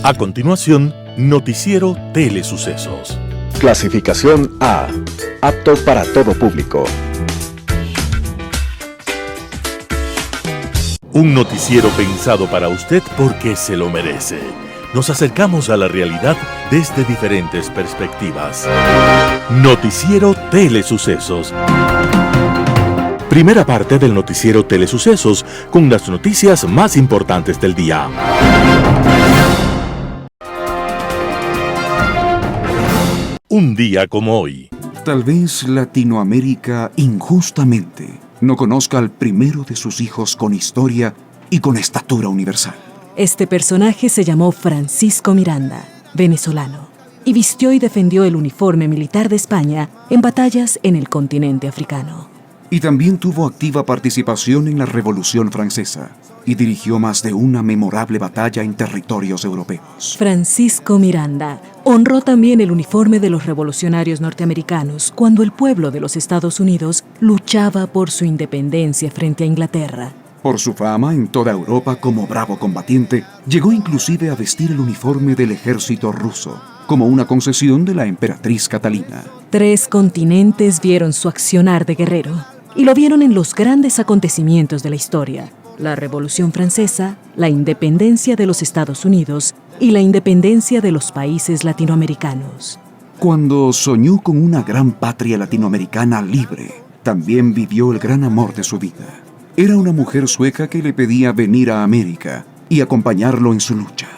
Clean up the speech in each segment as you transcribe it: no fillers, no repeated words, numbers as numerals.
A continuación, Noticiero Telesucesos. Clasificación A. Apto para todo público. Un noticiero pensado para usted porque se lo merece. Nos acercamos a la realidad desde diferentes perspectivas. Noticiero Telesucesos. Primera parte del Noticiero Telesucesos con las noticias más importantes del día. Un día como hoy. Tal vez Latinoamérica injustamente no conozca al primero de sus hijos con historia y con estatura universal. Este personaje se llamó Francisco Miranda, venezolano, y vistió y defendió el uniforme militar de España en batallas en el continente africano. Y también tuvo activa participación en la Revolución Francesa y dirigió más de una memorable batalla en territorios europeos. Francisco Miranda honró también el uniforme de los revolucionarios norteamericanos cuando el pueblo de los Estados Unidos luchaba por su independencia frente a Inglaterra. Por su fama en toda Europa como bravo combatiente, llegó inclusive a vestir el uniforme del ejército ruso, como una concesión de la emperatriz Catalina. 3 continentes vieron su accionar de guerrero, y lo vieron en los grandes acontecimientos de la historia: la Revolución Francesa, la independencia de los Estados Unidos y la independencia de los países latinoamericanos. Cuando soñó con una gran patria latinoamericana libre, también vivió el gran amor de su vida. Era una mujer sueca que le pedía venir a América y acompañarlo en su lucha.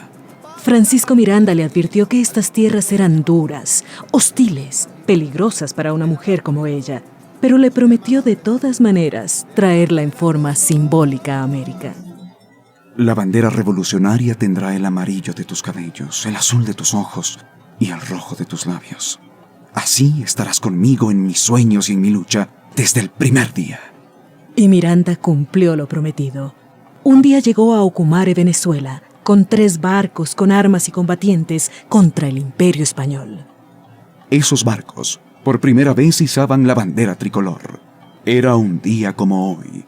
Francisco Miranda le advirtió que estas tierras eran duras, hostiles, peligrosas para una mujer como ella, pero le prometió de todas maneras traerla en forma simbólica a América. La bandera revolucionaria tendrá el amarillo de tus cabellos, el azul de tus ojos y el rojo de tus labios. Así estarás conmigo en mis sueños y en mi lucha desde el primer día. Y Miranda cumplió lo prometido. Un día llegó a Ocumare, Venezuela, con 3 barcos con armas y combatientes contra el Imperio Español. Esos barcos por primera vez izaban la bandera tricolor. Era un día como hoy,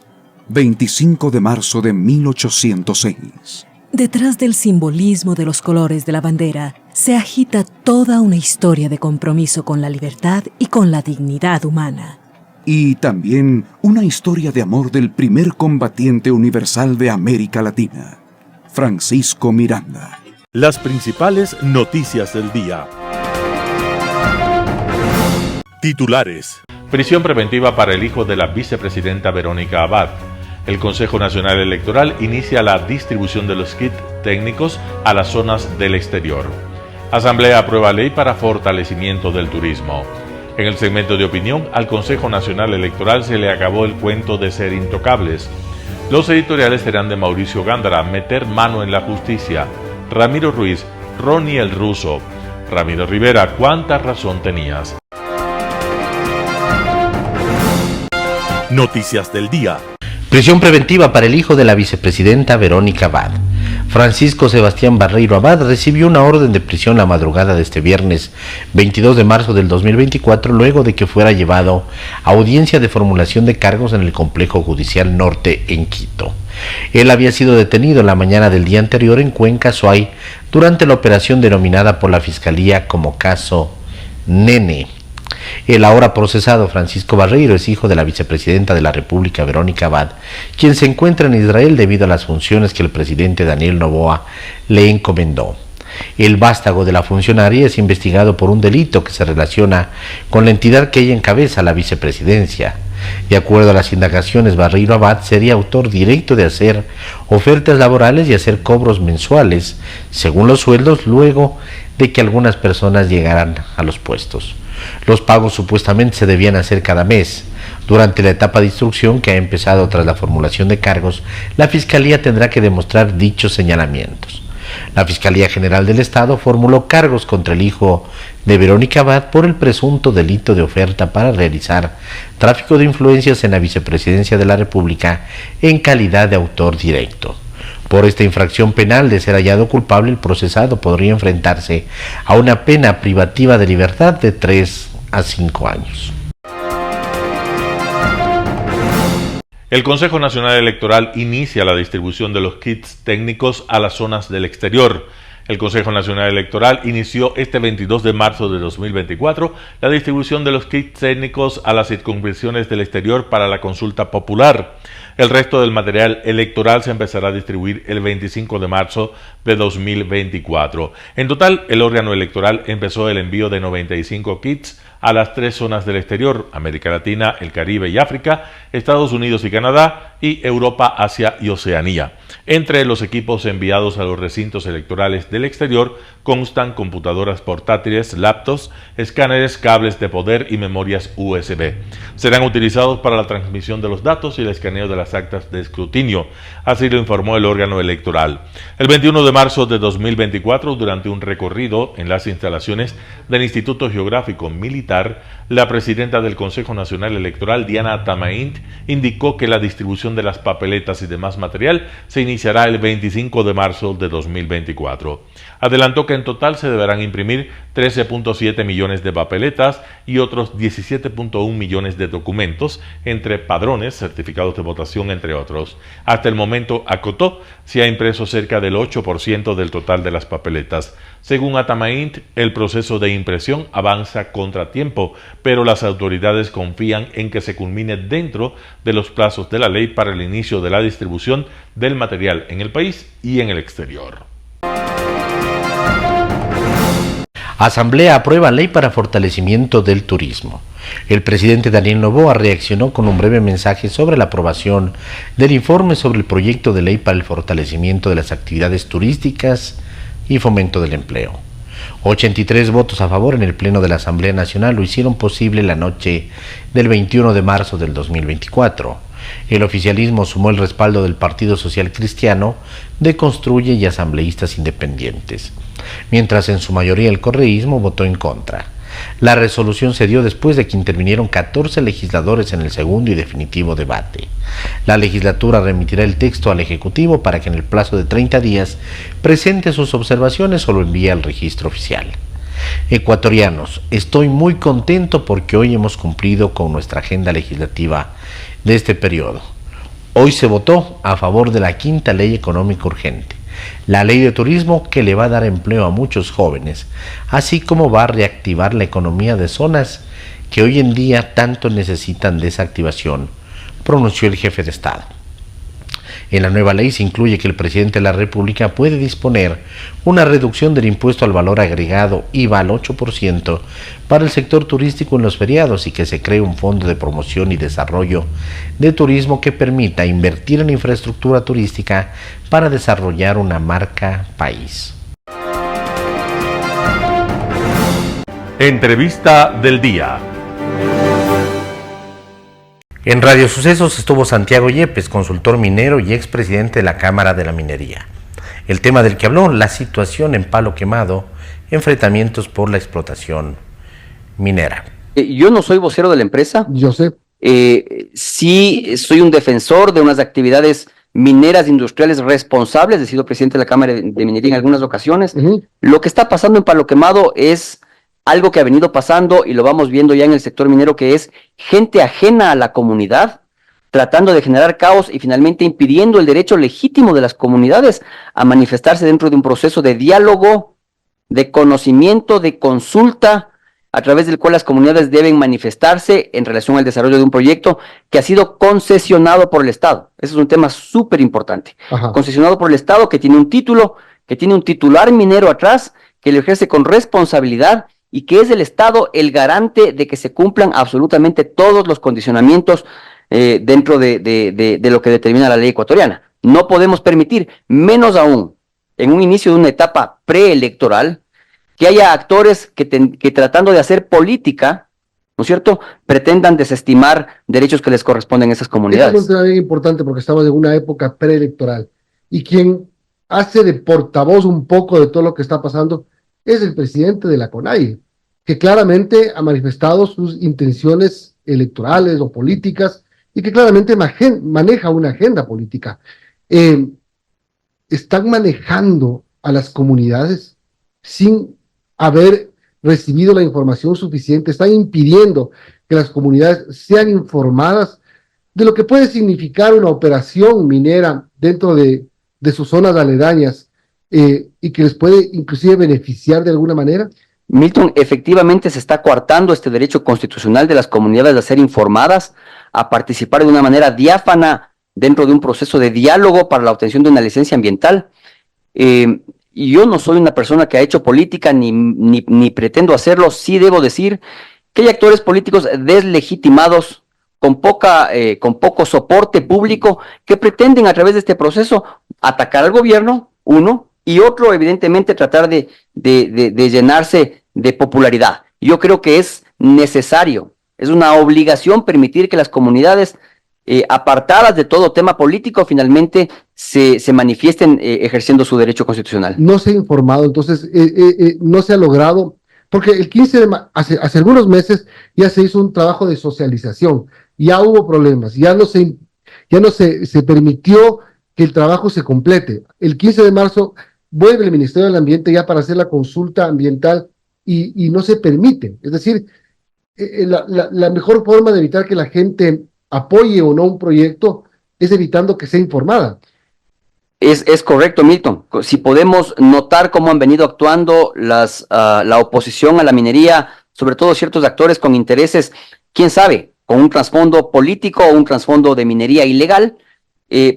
25 de marzo de 1806. Detrás del simbolismo de los colores de la bandera se agita toda una historia de compromiso con la libertad y con la dignidad humana. Y también una historia de amor del primer combatiente universal de América Latina, Francisco Miranda. Las principales noticias del día. Titulares. Prisión preventiva para el hijo de la vicepresidenta Verónica Abad. El Consejo Nacional Electoral inicia la distribución de los kits técnicos a las zonas del exterior. Asamblea aprueba ley para fortalecimiento del turismo. En el segmento de opinión, al Consejo Nacional Electoral se le acabó el cuento de ser intocables. Los editoriales serán de Mauricio Gándara, Meter mano en la justicia, Ramiro Ruiz, Ronnie el Ruso, Ramiro Rivera, ¿cuánta razón tenías? Noticias del día. Prisión preventiva para el hijo de la vicepresidenta Verónica Abad. Francisco Sebastián Barreiro Abad recibió una orden de prisión la madrugada de este viernes 22 de marzo del 2024 luego de que fuera llevado a audiencia de formulación de cargos en el Complejo Judicial Norte en Quito. Él había sido detenido la mañana del día anterior en Cuenca, Suay, durante la operación denominada por la Fiscalía como caso Nene. El ahora procesado Francisco Barreiro es hijo de la vicepresidenta de la República, Verónica Abad, quien se encuentra en Israel debido a las funciones que el presidente Daniel Noboa le encomendó. El vástago de la funcionaria es investigado por un delito que se relaciona con la entidad que ella encabeza, la vicepresidencia. De acuerdo a las indagaciones, Barreiro Abad sería autor directo de hacer ofertas laborales y hacer cobros mensuales, según los sueldos, luego de que algunas personas llegaran a los puestos. Los pagos supuestamente se debían hacer cada mes. Durante la etapa de instrucción que ha empezado tras la formulación de cargos, la Fiscalía tendrá que demostrar dichos señalamientos. La Fiscalía General del Estado formuló cargos contra el hijo de Verónica Abad por el presunto delito de oferta para realizar tráfico de influencias en la vicepresidencia de la República en calidad de autor directo. Por esta infracción penal de ser hallado culpable, el procesado podría enfrentarse a una pena privativa de libertad de 3 a 5 años. El Consejo Nacional Electoral inicia la distribución de los kits técnicos a las zonas del exterior. El Consejo Nacional Electoral inició este 22 de marzo de 2024 la distribución de los kits técnicos a las circunscripciones del exterior para la consulta popular. El resto del material electoral se empezará a distribuir el 25 de marzo de 2024. En total, el órgano electoral empezó el envío de 95 kits a las 3 zonas del exterior: América Latina, el Caribe y África, Estados Unidos y Canadá, y Europa, Asia y Oceanía. Entre los equipos enviados a los recintos electorales del exterior constan computadoras portátiles, laptops, escáneres, cables de poder y memorias USB. Serán utilizados para la transmisión de los datos y el escaneo de las actas de escrutinio, así lo informó el órgano electoral. El 21 de marzo de 2024, durante un recorrido en las instalaciones del Instituto Geográfico Militar, la presidenta del Consejo Nacional Electoral, Diana Tamaint, indicó que la distribución de las papeletas y demás material se iniciará el 25 de marzo de 2024. Adelantó que en total se deberán imprimir 13.7 millones de papeletas y otros 17.1 millones de documentos, entre padrones, certificados de votación, entre otros. Hasta el momento, acotó, se ha impreso cerca del 8% del total de las papeletas. Según Atamaint, el proceso de impresión avanza contra tiempo, pero las autoridades confían en que se culmine dentro de los plazos de la ley para el inicio de la distribución del material en el país y en el exterior. Asamblea aprueba ley para fortalecimiento del turismo. El presidente Daniel Noboa reaccionó con un breve mensaje sobre la aprobación del informe sobre el proyecto de ley para el fortalecimiento de las actividades turísticas y fomento del empleo. 83 votos a favor en el Pleno de la Asamblea Nacional lo hicieron posible la noche del 21 de marzo del 2024. El oficialismo sumó el respaldo del Partido Social Cristiano, de Construye y asambleístas independientes, mientras en su mayoría el correísmo votó en contra. La resolución se dio después de que intervinieron 14 legisladores en el segundo y definitivo debate. La legislatura remitirá el texto al Ejecutivo para que en el plazo de 30 días presente sus observaciones o lo envíe al registro oficial. Ecuatorianos, estoy muy contento porque hoy hemos cumplido con nuestra agenda legislativa de este periodo. Hoy se votó a favor de la quinta ley económica urgente, la ley de turismo, que le va a dar empleo a muchos jóvenes, así como va a reactivar la economía de zonas que hoy en día tanto necesitan de esa activación, pronunció el jefe de Estado. En la nueva ley se incluye que el presidente de la República puede disponer una reducción del impuesto al valor agregado IVA al 8% para el sector turístico en los feriados y que se cree un fondo de promoción y desarrollo de turismo que permita invertir en infraestructura turística para desarrollar una marca país. Entrevista del día. En Radio Sucesos estuvo Santiago Yepes, consultor minero y expresidente de la Cámara de la Minería. El tema del que habló: la situación en Palo Quemado, enfrentamientos por la explotación minera. Yo no soy vocero de la empresa. Yo sé. Sí, soy un defensor de unas actividades mineras industriales responsables. He sido presidente de la Cámara de Minería en algunas ocasiones. Lo que está pasando en Palo Quemado es algo que ha venido pasando y lo vamos viendo ya en el sector minero, que es gente ajena a la comunidad, tratando de generar caos y finalmente impidiendo el derecho legítimo de las comunidades a manifestarse dentro de un proceso de diálogo, de conocimiento, de consulta, a través del cual las comunidades deben manifestarse en relación al desarrollo de un proyecto que ha sido concesionado por el Estado. Ese es un tema súper importante. Concesionado por el Estado, que tiene un título, que tiene un titular minero atrás, que lo ejerce con responsabilidad, y que es el Estado el garante de que se cumplan absolutamente todos los condicionamientos dentro de lo que determina la ley ecuatoriana. No podemos permitir, menos aún en un inicio de una etapa preelectoral, que haya actores que tratando de hacer política, ¿no es cierto?, pretendan desestimar derechos que les corresponden a esas comunidades. Es un tema bien importante porque estamos en una época preelectoral y quien hace de portavoz un poco de todo lo que está pasando es el presidente de la CONAIE, que claramente ha manifestado sus intenciones electorales o políticas y que claramente maneja una agenda política. Están manejando a las comunidades sin haber recibido la información suficiente, están impidiendo que las comunidades sean informadas de lo que puede significar una operación minera dentro de sus zonas aledañas, y que les puede inclusive beneficiar de alguna manera? Milton, efectivamente se está coartando este derecho constitucional de las comunidades a ser informadas, a participar de una manera diáfana dentro de un proceso de diálogo para la obtención de una licencia ambiental. Y yo no soy una persona que ha hecho política ni pretendo hacerlo. Sí debo decir que hay actores políticos deslegitimados con poco soporte público que pretenden a través de este proceso atacar al gobierno, uno, y otro, evidentemente, tratar de llenarse de popularidad. Yo creo que es necesario, es una obligación permitir que las comunidades apartadas de todo tema político finalmente se manifiesten ejerciendo su derecho constitucional. No se ha informado, entonces no se ha logrado, porque el 15 de hace algunos meses ya se hizo un trabajo de socialización, ya hubo problemas, ya no se permitió que el trabajo se complete. El 15 de marzo vuelve el Ministerio del Ambiente ya para hacer la consulta ambiental y no se permite. Es decir, la mejor forma de evitar que la gente apoye o no un proyecto es evitando que sea informada. Es correcto, Milton. Si podemos notar cómo han venido actuando la oposición a la minería, sobre todo ciertos actores con intereses, quién sabe, con un trasfondo político o un trasfondo de minería ilegal,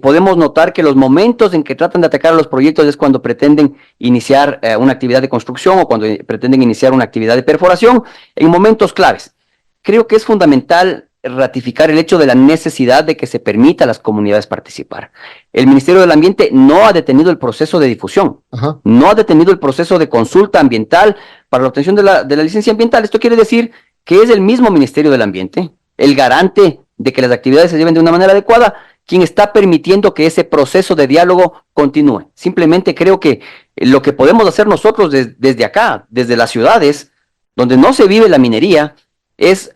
podemos notar que los momentos en que tratan de atacar a los proyectos es cuando pretenden iniciar una actividad de construcción o cuando pretenden iniciar una actividad de perforación, en momentos claves. Creo que es fundamental ratificar el hecho de la necesidad de que se permita a las comunidades participar. El Ministerio del Ambiente no ha detenido el proceso de difusión, no ha detenido el proceso de consulta ambiental para la obtención de la licencia ambiental. Esto quiere decir que es el mismo Ministerio del Ambiente, el garante de que las actividades se lleven de una manera adecuada, quien está permitiendo que ese proceso de diálogo continúe. Simplemente creo que lo que podemos hacer nosotros desde acá, desde las ciudades, donde no se vive la minería, es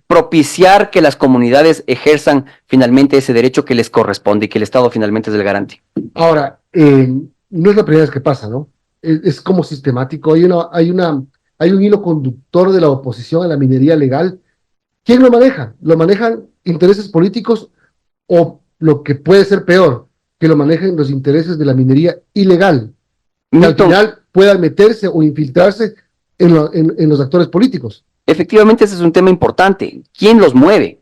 propiciar que las comunidades ejerzan finalmente ese derecho que les corresponde y que el Estado finalmente es el garante. Ahora, no es la primera vez que pasa, ¿no? Es como sistemático. Hay un hilo conductor de la oposición a la minería legal. ¿Quién lo maneja? ¿Lo manejan intereses políticos o lo que puede ser peor, que lo manejen los intereses de la minería ilegal? Que al final puedan meterse o infiltrarse en los actores políticos. Efectivamente, ese es un tema importante. ¿Quién los mueve?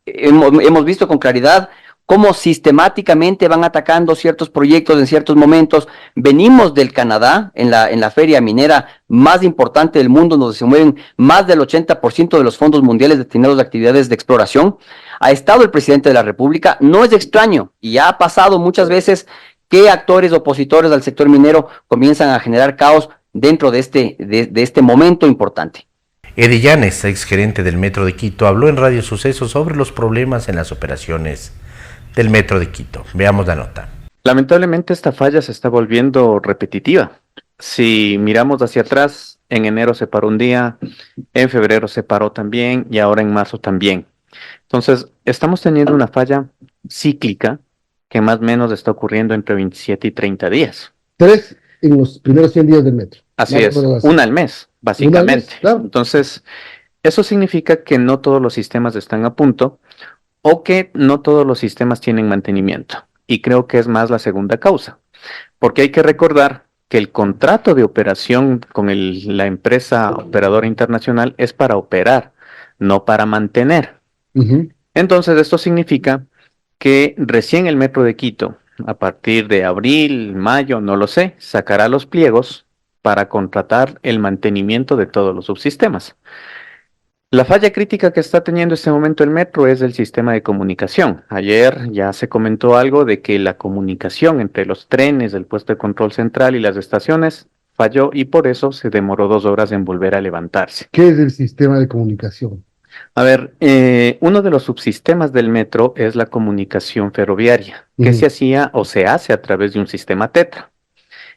Hemos visto con claridad cómo sistemáticamente van atacando ciertos proyectos en ciertos momentos. Venimos del Canadá, en la feria minera más importante del mundo, donde se mueven más del 80% de los fondos mundiales destinados a actividades de exploración. Ha estado el presidente de la República. No es extraño, y ya ha pasado muchas veces que actores opositores al sector minero comienzan a generar caos dentro de este momento importante. Eddie Llanes, exgerente del Metro de Quito, habló en Radio Sucesos sobre los problemas en las operaciones del Metro de Quito. Veamos la nota. Lamentablemente esta falla se está volviendo repetitiva. Si miramos hacia atrás, en enero se paró un día, en febrero se paró también y ahora en marzo también. Entonces, estamos teniendo una falla cíclica que más o menos está ocurriendo entre 27 y 30 días. 3 en los primeros 100 días del metro. Así es, una al mes, básicamente. Claro. Entonces, eso significa que no todos los sistemas están a punto o que no todos los sistemas tienen mantenimiento. Y creo que es más la segunda causa, porque hay que recordar que el contrato de operación con la empresa operadora internacional es para operar, no para mantener. Entonces, esto significa que recién el Metro de Quito, a partir de abril, mayo, no lo sé, sacará los pliegos para contratar el mantenimiento de todos los subsistemas. La falla crítica que está teniendo este momento el metro es el sistema de comunicación. Ayer ya se comentó algo de que la comunicación entre los trenes, el puesto de control central y las estaciones falló y por eso se demoró 2 horas en volver a levantarse. ¿Qué es el sistema de comunicación? A ver, uno de los subsistemas del metro es la comunicación ferroviaria, que se hacía o se hace a través de un sistema Tetra.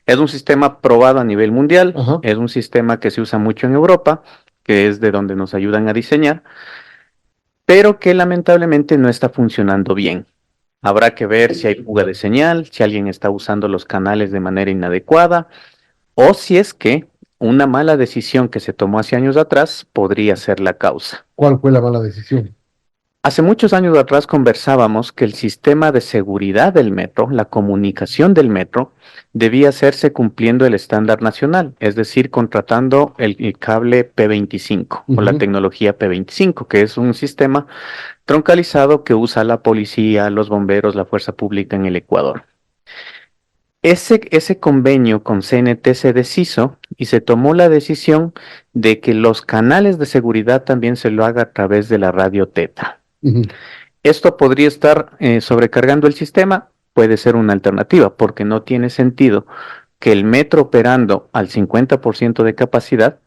Es un sistema probado a nivel mundial, es un sistema que se usa mucho en Europa, que es de donde nos ayudan a diseñar, pero que lamentablemente no está funcionando bien. Habrá que ver si hay fuga de señal, si alguien está usando los canales de manera inadecuada, o si es que una mala decisión que se tomó hace años atrás podría ser la causa. ¿Cuál fue la mala decisión? Hace muchos años atrás conversábamos que el sistema de seguridad del metro, la comunicación del metro, debía hacerse cumpliendo el estándar nacional, es decir, contratando el cable P25 o la tecnología P25, que es un sistema troncalizado que usa la policía, los bomberos, la fuerza pública en el Ecuador. Ese convenio con CNT se deshizo y se tomó la decisión de que los canales de seguridad también se lo haga a través de la radio Teta. Esto podría estar sobrecargando el sistema, puede ser una alternativa, porque no tiene sentido que el metro operando al 50% de capacidad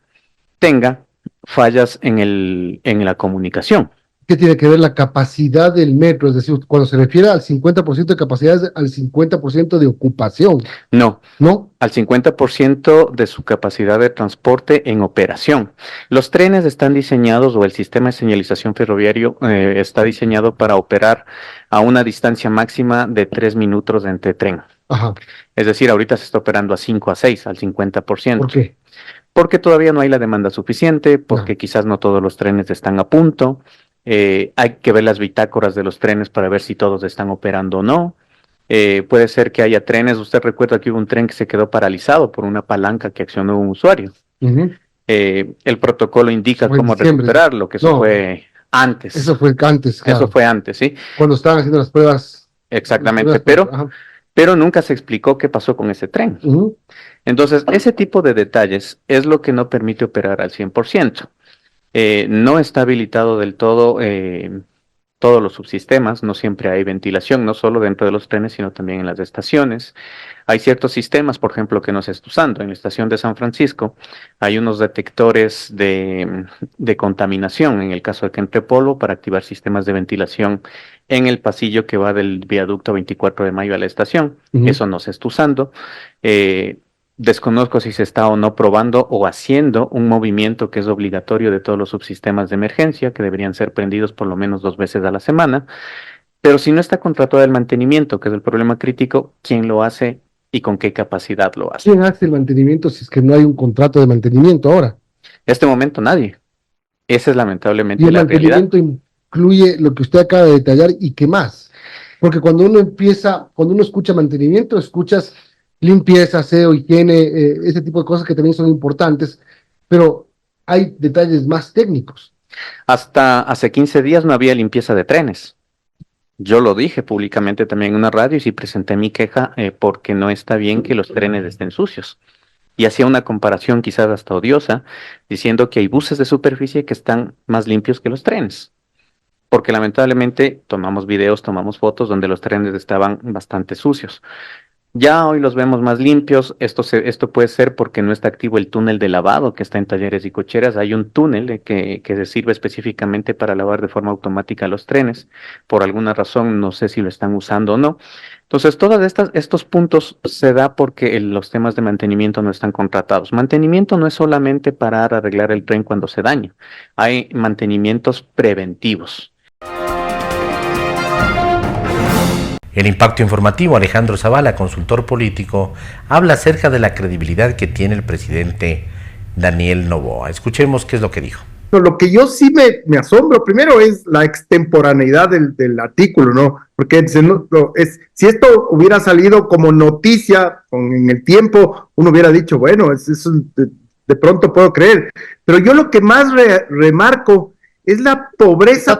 tenga fallas en la comunicación. ¿Qué tiene que ver la capacidad del metro? Es decir, cuando se refiere al 50% de capacidad, es al 50% de ocupación. No, ¿no? Al 50% de su capacidad de transporte en operación. Los trenes están diseñados, o el sistema de señalización ferroviario está diseñado para operar a una distancia máxima de 3 minutos entre tren. Ajá. Es decir, ahorita se está operando a 5 a 6, al 50%. ¿Por qué? Porque todavía no hay la demanda suficiente, porque quizás no todos los trenes están a punto. Hay que ver las bitácoras de los trenes para ver si todos están operando o no. Puede ser que haya trenes, usted recuerda que hubo un tren que se quedó paralizado por una palanca que accionó un usuario. El protocolo indica cómo recuperarlo, que eso fue antes. Eso fue antes, claro. Eso fue antes, sí. Cuando estaban haciendo las pruebas. Exactamente, pero nunca se explicó qué pasó con ese tren. Entonces, ese tipo de detalles es lo que no permite operar al 100%. No está habilitado del todo todos los subsistemas, no siempre hay ventilación, no solo dentro de los trenes, sino también en las estaciones. Hay ciertos sistemas, por ejemplo, que no se está usando. En la estación de San Francisco hay unos detectores de contaminación, en el caso de que entre polvo, para activar sistemas de ventilación en el pasillo que va del viaducto 24 de Mayo a la estación. Eso no se está usando. Desconozco si se está o no probando o haciendo un movimiento que es obligatorio de todos los subsistemas de emergencia, que deberían ser prendidos por lo menos 2 veces a la semana. Pero si no está contratado el mantenimiento, que es el problema crítico, ¿quién lo hace y con qué capacidad lo hace? ¿Quién hace el mantenimiento si es que no hay un contrato de mantenimiento ahora? En este momento nadie. Esa es lamentablemente la realidad. Y el mantenimiento incluye lo que usted acaba de detallar y qué más. Porque cuando uno escucha mantenimiento, escuchas limpieza, aseo, higiene, ese tipo de cosas que también son importantes, pero hay detalles más técnicos. Hasta hace 15 días no había limpieza de trenes. Yo lo dije públicamente también en una radio y sí presenté mi queja porque no está bien que los trenes estén sucios. Y hacía una comparación quizás hasta odiosa, diciendo que hay buses de superficie que están más limpios que los trenes. Porque lamentablemente tomamos videos, tomamos fotos donde los trenes estaban bastante sucios. Ya hoy los vemos más limpios. Esto puede ser porque no está activo el túnel de lavado que está en Talleres y Cocheras. Hay un túnel que se sirve específicamente para lavar de forma automática los trenes. Por alguna razón, no sé si lo están usando o no. Entonces, todos estos puntos se da porque los temas de mantenimiento no están contratados. Mantenimiento no es solamente parar, arreglar el tren cuando se daña. Hay mantenimientos preventivos. El Impacto Informativo, Alejandro Zavala, consultor político, habla acerca de la credibilidad que tiene el presidente Daniel Noboa. Escuchemos qué es lo que dijo. Lo que yo sí me asombro primero es la extemporaneidad del artículo, ¿no? Porque si esto hubiera salido como noticia en el tiempo, uno hubiera dicho, bueno, eso de pronto puedo creer. Pero yo lo que más remarco es la pobreza.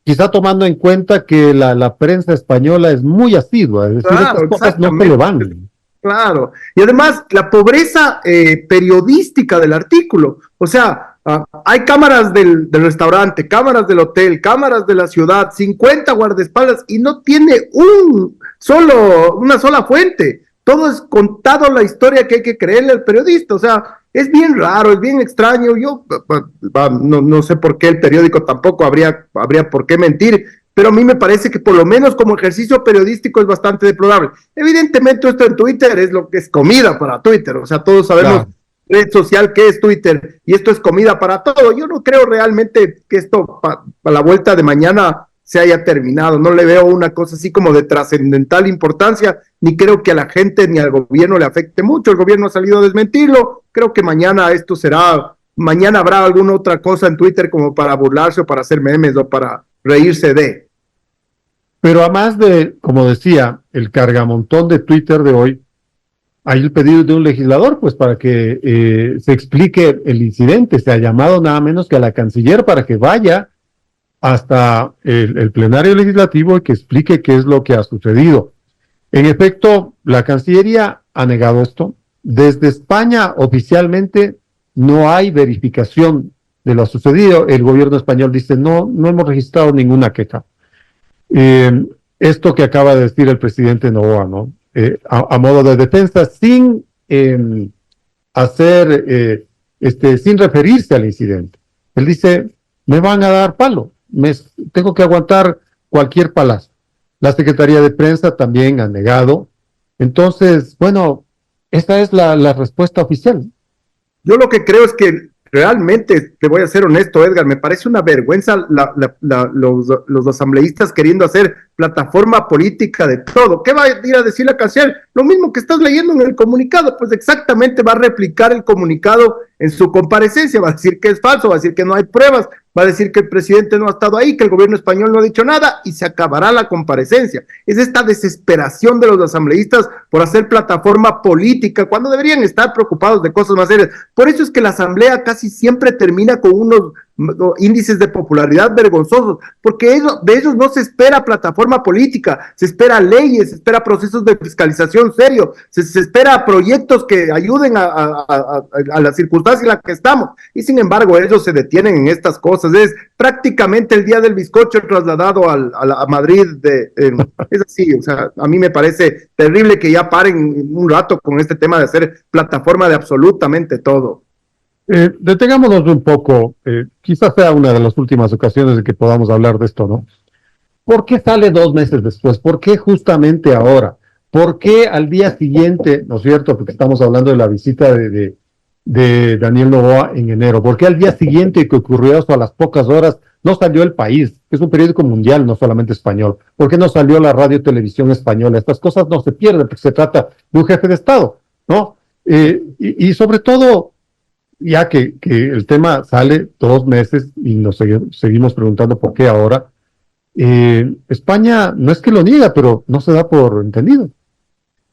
Quizá tomando en cuenta que la prensa española es muy asidua, es decir, claro, estas cosas no se le van. Claro, y además la pobreza periodística del artículo, o sea, hay cámaras del restaurante, cámaras del hotel, cámaras de la ciudad, 50 guardaespaldas y no tiene una sola fuente. Todo es contado la historia que hay que creerle al periodista, o sea, es bien raro, es bien extraño. Yo no sé por qué el periódico tampoco habría por qué mentir, pero a mí me parece que por lo menos como ejercicio periodístico es bastante deplorable. Evidentemente esto en Twitter es lo que es comida para Twitter, o sea, todos sabemos red social que es Twitter y esto es comida para todo. Yo no creo realmente que esto para la vuelta de mañana se haya terminado, no le veo una cosa así como de trascendental importancia, ni creo que a la gente ni al gobierno le afecte mucho. El gobierno ha salido a desmentirlo. Creo que mañana habrá alguna otra cosa en Twitter como para burlarse o para hacer memes o para reírse de. Pero además de, como decía, el cargamontón de Twitter de hoy, hay el pedido de un legislador, pues para que se explique el incidente. Se ha llamado nada menos que a la canciller para que vaya hasta el plenario legislativo y que explique qué es lo que ha sucedido. En efecto, la Cancillería ha negado esto. Desde España, oficialmente, no hay verificación de lo sucedido. El gobierno español dice, no hemos registrado ninguna queja. Esto que acaba de decir el presidente Noboa, ¿no? A modo de defensa, sin sin referirse al incidente. Él dice, me van a dar palo, tengo que aguantar cualquier palazo. La Secretaría de Prensa también ha negado. Entonces, bueno, esta es la respuesta oficial. Yo lo que creo es que realmente, te voy a ser honesto, Edgar, me parece una vergüenza los asambleístas queriendo hacer plataforma política de todo. ¿Qué va a ir a decir la canciller? Lo mismo que estás leyendo en el comunicado, pues exactamente va a replicar el comunicado en su comparecencia, va a decir que es falso, va a decir que no hay pruebas, va a decir que el presidente no ha estado ahí, que el gobierno español no ha dicho nada y se acabará la comparecencia. Es esta desesperación de los asambleístas por hacer plataforma política cuando deberían estar preocupados de cosas más serias. Por eso es que la asamblea casi siempre termina con unos índices de popularidad vergonzosos, porque de ellos no se espera plataforma política, se espera leyes, se espera procesos de fiscalización serios, se espera proyectos que ayuden a la circunstancia en la que estamos, y sin embargo ellos se detienen en estas cosas. Es prácticamente el día del bizcocho trasladado a Madrid, es así. O sea, a mí me parece terrible que ya paren un rato con este tema de hacer plataforma de absolutamente todo. Detengámonos un poco, quizás sea una de las últimas ocasiones en que podamos hablar de esto, ¿no? ¿Por qué sale 2 meses después? ¿Por qué justamente ahora? ¿Por qué al día siguiente, no es cierto? Porque estamos hablando de la visita de Daniel Noboa en enero. ¿Por qué al día siguiente que ocurrió eso, a las pocas horas, no salió El País, que es un periódico mundial, no solamente español? ¿Por qué no salió la radio televisión española? Estas cosas no se pierden porque se trata de un jefe de Estado, ¿no? Y sobre todo, ya que el tema sale 2 meses y nos seguimos preguntando por qué ahora, España no es que lo niega, pero no se da por entendido.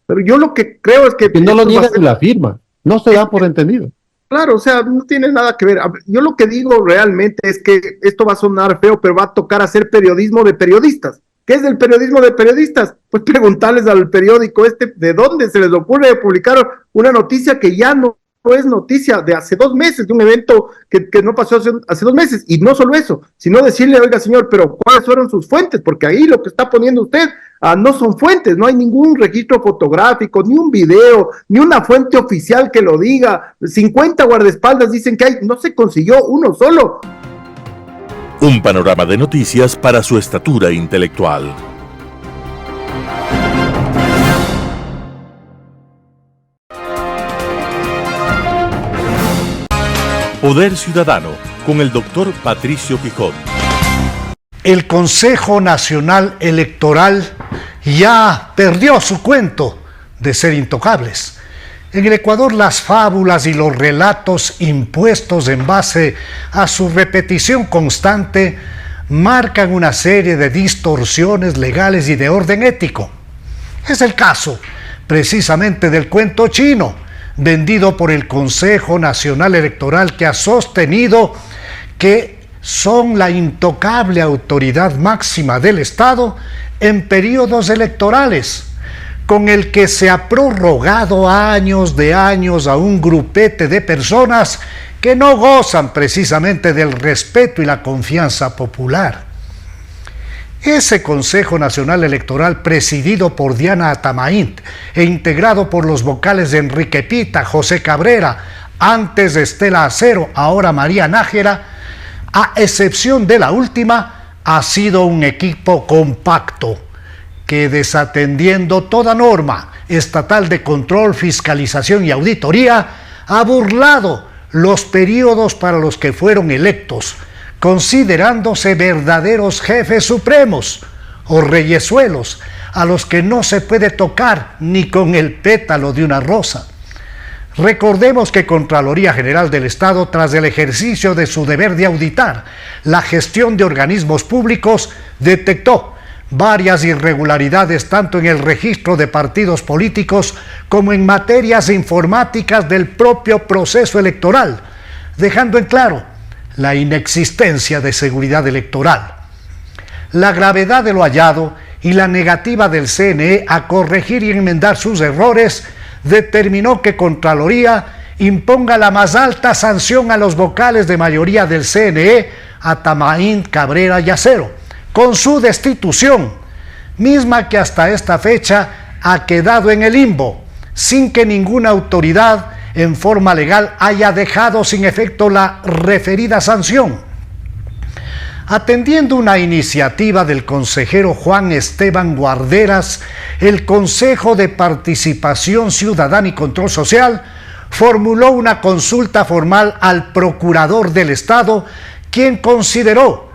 Pero yo lo que creo es que no lo niega ni la firma, no se da por entendido. Claro, o sea, no tiene nada que ver. Yo lo que digo realmente es que esto va a sonar feo, pero va a tocar hacer periodismo de periodistas. ¿Qué es el periodismo de periodistas? Pues preguntarles al periódico de dónde se les ocurre publicar una noticia que ya no es noticia de hace 2 meses, de un evento que no pasó hace 2 meses, y no solo eso, sino decirle, oiga señor, pero ¿cuáles fueron sus fuentes? Porque ahí lo que está poniendo usted no son fuentes, no hay ningún registro fotográfico, ni un video, ni una fuente oficial que lo diga. 50 guardaespaldas dicen que hay, no se consiguió uno solo. Un panorama de noticias para su estatura intelectual. Poder Ciudadano, con el doctor Patricio Quijón. El Consejo Nacional Electoral ya perdió su cuento de ser intocables. En el Ecuador, las fábulas y los relatos impuestos en base a su repetición constante marcan una serie de distorsiones legales y de orden ético. Es el caso, precisamente, del cuento chino, vendido por el Consejo Nacional Electoral, que ha sostenido que son la intocable autoridad máxima del Estado en periodos electorales, con el que se ha prorrogado años de años a un grupete de personas que no gozan precisamente del respeto y la confianza popular. Ese Consejo Nacional Electoral, presidido por Diana Atamaín e integrado por los vocales de Enrique Pita, José Cabrera, antes de Estela Acero, ahora María Nájera, a excepción de la última, ha sido un equipo compacto que, desatendiendo toda norma estatal de control, fiscalización y auditoría, ha burlado los periodos para los que fueron electos, considerándose verdaderos jefes supremos o reyesuelos a los que no se puede tocar ni con el pétalo de una rosa. Recordemos que Contraloría General del Estado, tras el ejercicio de su deber de auditar la gestión de organismos públicos, detectó varias irregularidades tanto en el registro de partidos políticos como en materias informáticas del propio proceso electoral, dejando en claro la inexistencia de seguridad electoral. La gravedad de lo hallado y la negativa del CNE a corregir y enmendar sus errores determinó que Contraloría imponga la más alta sanción a los vocales de mayoría del CNE, Atamaín, Cabrera y Acero, con su destitución, misma que hasta esta fecha ha quedado en el limbo, sin que ninguna autoridad en forma legal haya dejado sin efecto la referida sanción. Atendiendo una iniciativa del consejero Juan Esteban Guarderas, el Consejo de Participación Ciudadana y Control Social formuló una consulta formal al Procurador del Estado, quien consideró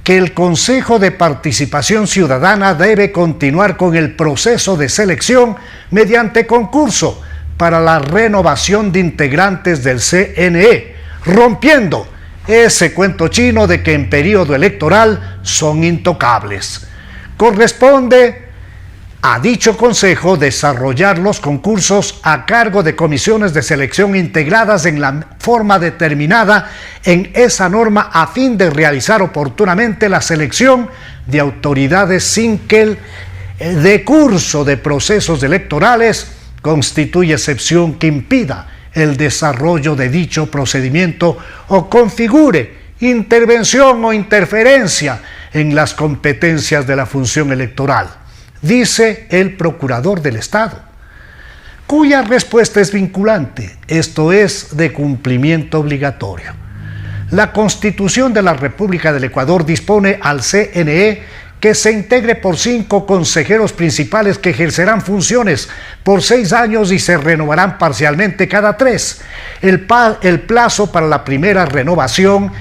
que el Consejo de Participación Ciudadana debe continuar con el proceso de selección mediante concurso para la renovación de integrantes del CNE, rompiendo ese cuento chino de que en periodo electoral son intocables. Corresponde a dicho consejo desarrollar los concursos a cargo de comisiones de selección integradas en la forma determinada en esa norma a fin de realizar oportunamente la selección de autoridades sin que el decurso de procesos electorales constituya excepción que impida el desarrollo de dicho procedimiento o configure intervención o interferencia en las competencias de la función electoral, dice el Procurador del Estado, cuya respuesta es vinculante, esto es, de cumplimiento obligatorio. La Constitución de la República del Ecuador dispone al CNE que se integre por 5 consejeros principales que ejercerán funciones por 6 años y se renovarán parcialmente cada 3. El plazo para la primera renovación,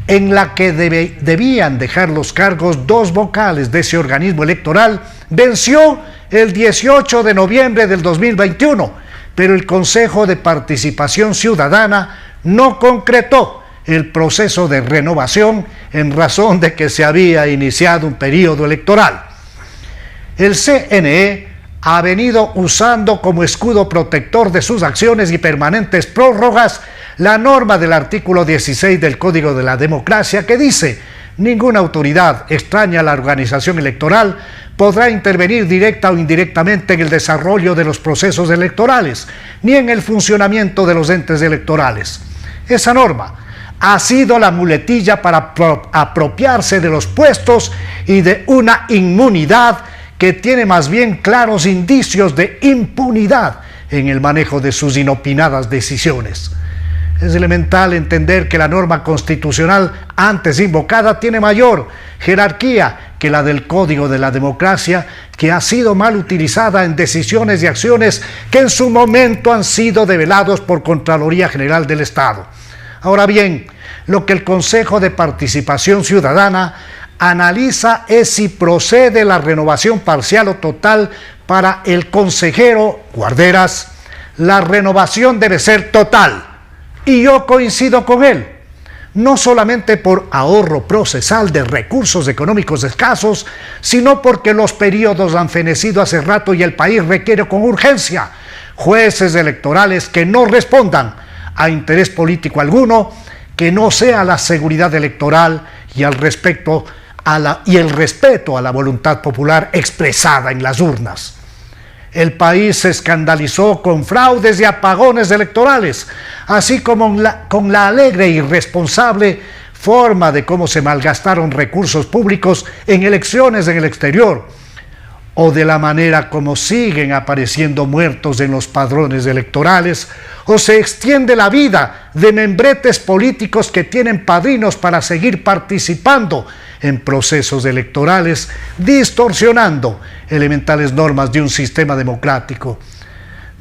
en la que debían dejar los cargos 2 vocales de ese organismo electoral, venció el 18 de noviembre del 2021, pero el Consejo de Participación Ciudadana no concretó el proceso de renovación en razón de que se había iniciado un periodo electoral. El CNE ha venido usando como escudo protector de sus acciones y permanentes prórrogas la norma del artículo 16 del Código de la Democracia que dice: ninguna autoridad extraña a la organización electoral podrá intervenir directa o indirectamente en el desarrollo de los procesos electorales, ni en el funcionamiento de los entes electorales. Esa norma ha sido la muletilla para apropiarse de los puestos y de una inmunidad que tiene más bien claros indicios de impunidad en el manejo de sus inopinadas decisiones. Es elemental entender que la norma constitucional antes invocada tiene mayor jerarquía que la del Código de la Democracia, que ha sido mal utilizada en decisiones y acciones que en su momento han sido develados por Contraloría General del Estado. Ahora bien, lo que el Consejo de Participación Ciudadana analiza es si procede la renovación parcial o total para el consejero Guarderas. La renovación debe ser total, y yo coincido con él, no solamente por ahorro procesal de recursos económicos escasos, sino porque los periodos han fenecido hace rato y el país requiere con urgencia jueces electorales que no respondan a interés político alguno, que no sea la seguridad electoral y el respeto a la voluntad popular expresada en las urnas. El país se escandalizó con fraudes y apagones electorales, así como con la alegre e irresponsable forma de cómo se malgastaron recursos públicos en elecciones en el exterior, o de la manera como siguen apareciendo muertos en los padrones electorales, o se extiende la vida de membretes políticos que tienen padrinos para seguir participando en procesos electorales, distorsionando elementales normas de un sistema democrático.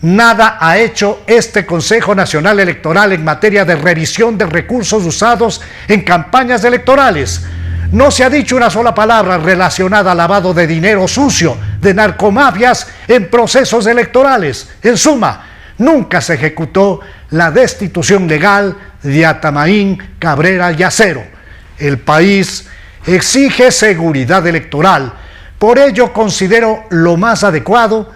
Nada ha hecho este Consejo Nacional Electoral en materia de revisión de recursos usados en campañas electorales. No se ha dicho una sola palabra relacionada al lavado de dinero sucio de narcomafias en procesos electorales. En suma, nunca se ejecutó la destitución legal de Atamaín Cabrera Yacero. El país exige seguridad electoral. Por ello considero lo más adecuado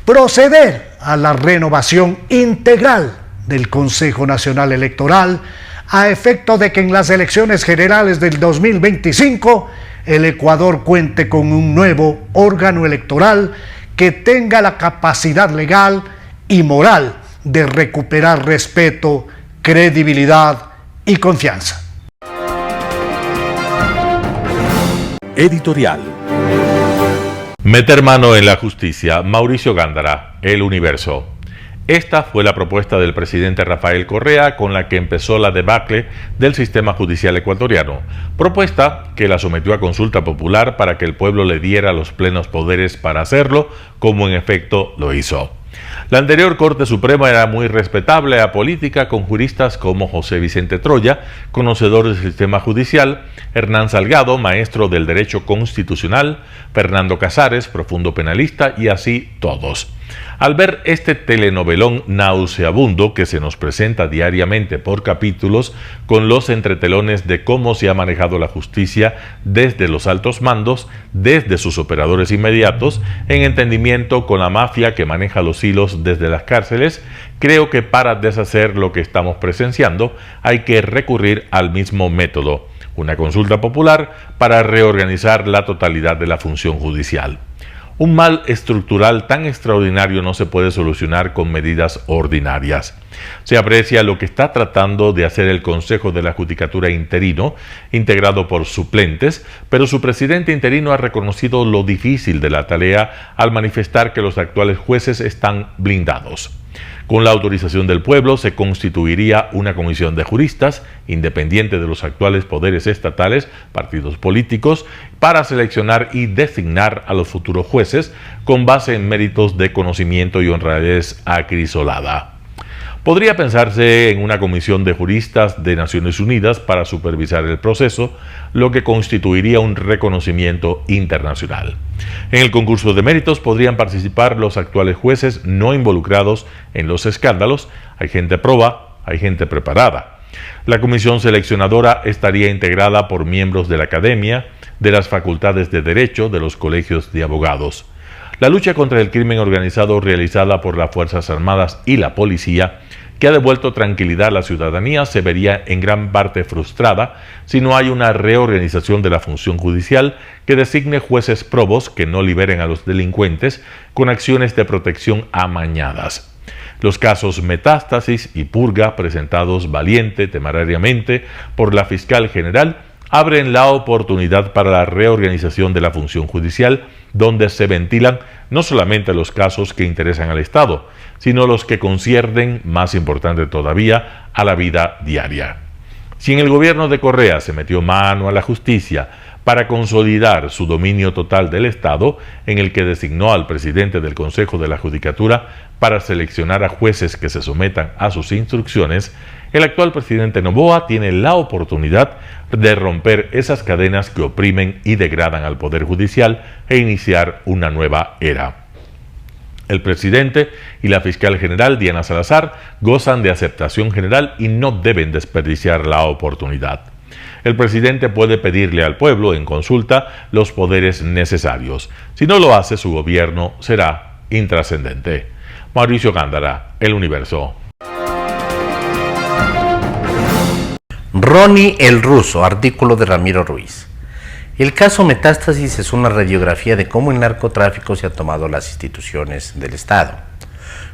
proceder a la renovación integral del Consejo Nacional Electoral a efecto de que en las elecciones generales del 2025 el Ecuador cuente con un nuevo órgano electoral que tenga la capacidad legal y moral de recuperar respeto, credibilidad y confianza. Editorial. Meter mano en la justicia. Mauricio Gándara, El Universo. Esta fue la propuesta del presidente Rafael Correa con la que empezó la debacle del sistema judicial ecuatoriano, propuesta que la sometió a consulta popular para que el pueblo le diera los plenos poderes para hacerlo, como en efecto lo hizo. La anterior Corte Suprema era muy respetable, apolítica, con juristas como José Vicente Troya, conocedor del sistema judicial, Hernán Salgado, maestro del derecho constitucional, Fernando Casares, profundo penalista, y así todos. Al ver este telenovelón nauseabundo que se nos presenta diariamente por capítulos, con los entretelones de cómo se ha manejado la justicia desde los altos mandos, desde sus operadores inmediatos, en entendimiento con la mafia que maneja los hilos desde las cárceles, creo que para deshacer lo que estamos presenciando hay que recurrir al mismo método, una consulta popular para reorganizar la totalidad de la función judicial. Un mal estructural tan extraordinario no se puede solucionar con medidas ordinarias. Se aprecia lo que está tratando de hacer el Consejo de la Judicatura interino, integrado por suplentes, pero su presidente interino ha reconocido lo difícil de la tarea al manifestar que los actuales jueces están blindados. Con la autorización del pueblo se constituiría una comisión de juristas, independiente de los actuales poderes estatales, partidos políticos, para seleccionar y designar a los futuros jueces con base en méritos de conocimiento y honradez acrisolada. Podría pensarse en una comisión de juristas de Naciones Unidas para supervisar el proceso, lo que constituiría un reconocimiento internacional. En el concurso de méritos podrían participar los actuales jueces no involucrados en los escándalos. Hay gente proba, hay gente preparada. La comisión seleccionadora estaría integrada por miembros de la academia, de las facultades de derecho, de los colegios de abogados. La lucha contra el crimen organizado realizada por las Fuerzas Armadas y la policía, que ha devuelto tranquilidad a la ciudadanía, se vería en gran parte frustrada si no hay una reorganización de la función judicial que designe jueces probos que no liberen a los delincuentes con acciones de protección amañadas. Los casos Metástasis y Purga, presentados valiente, temerariamente, por la fiscal general, abren la oportunidad para la reorganización de la función judicial, donde se ventilan no solamente los casos que interesan al Estado, sino los que conciernen, más importante todavía, a la vida diaria. Si en el gobierno de Correa se metió mano a la justicia para consolidar su dominio total del Estado, en el que designó al presidente del Consejo de la Judicatura para seleccionar a jueces que se sometan a sus instrucciones, el actual presidente Noboa tiene la oportunidad de romper esas cadenas que oprimen y degradan al Poder Judicial e iniciar una nueva era. El presidente y la fiscal general Diana Salazar gozan de aceptación general y no deben desperdiciar la oportunidad. El presidente puede pedirle al pueblo en consulta los poderes necesarios. Si no lo hace, su gobierno será intrascendente. Mauricio Gándara, El Universo. Ronnie el Ruso, artículo de Ramiro Ruiz. El caso Metástasis es una radiografía de cómo el narcotráfico se ha tomado las instituciones del Estado.